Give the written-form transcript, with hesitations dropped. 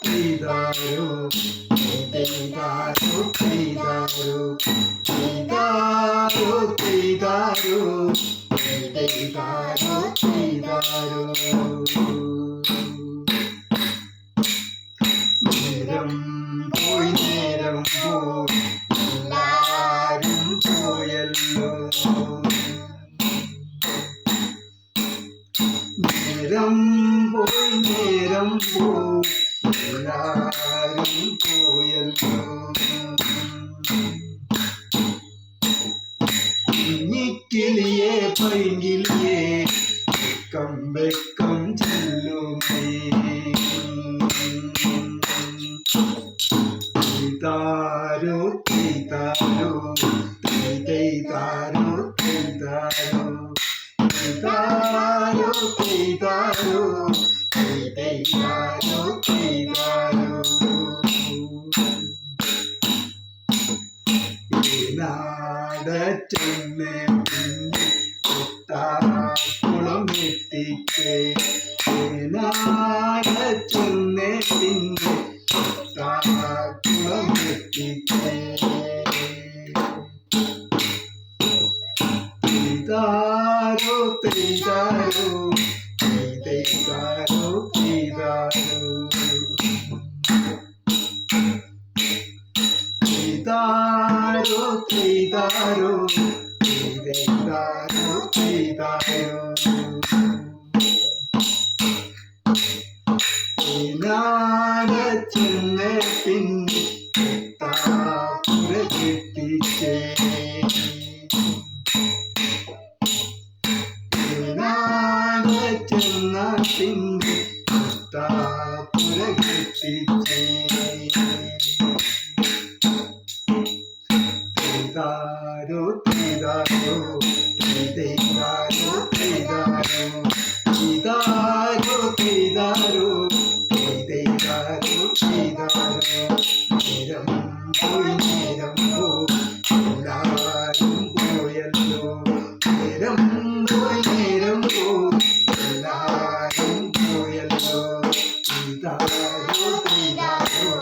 ചെയ്താരോ ചെയ്താരോ ചെയ്താരോ ചെയ്താരോ ചെയ്താരോ ചെയ്താരോ ചെയ്താരോ നേരം പോയി നേരം പോയി എല്ലാരും പോയല്ലോ നേരം പോയി നേരം പോയി എല്ലാരും പോയല്ലോ കുഞ്ഞിക്കിളിയെ പൈങ്കിളിയെ വെക്കം വെക്കം ചെല്ലുമേ ചെയ്താരോ ചെയ്താരോ ചെയ്താരോ ചെയ്താരോ ചെയ്താരോ ചെയ്താരോ ചെയ്താരോ ചെയ്താരോ നാടച്ചെന്ന് കുളം എത്തിച്ചേ നാടച്ചെന്ന് പിന്നെ കുളം എത്തിച്ചേ ചെയ്താരോ ചെയ്താരോ ചെയ്താരോ ചെയ്താരോ ചെയ്താരോ ചെയ്താരോ ചെയ്താരോ ചെയ്താരോ നാടച്ചെന്ന് പിന്നെ കെട്ടിച്ചേ നാടച്ചെന്ന പിന്നെ കെട്ടിച്ചേ ചെയ്താരോ ചെയ്താരോ ചെയ്താരോ ചെയ്താരോ ചെയ്താരോ ചെയ്താരോ ചെയ്താരോ ചെയ്താരോ നേരം പോയി നേരം പോയി എല്ലാരും പോയല്ലോ നേരം പോയി നേരം പോയി എല്ലാരും പോയല്ലോ ചെയ്താരോ ചെയ്താരോ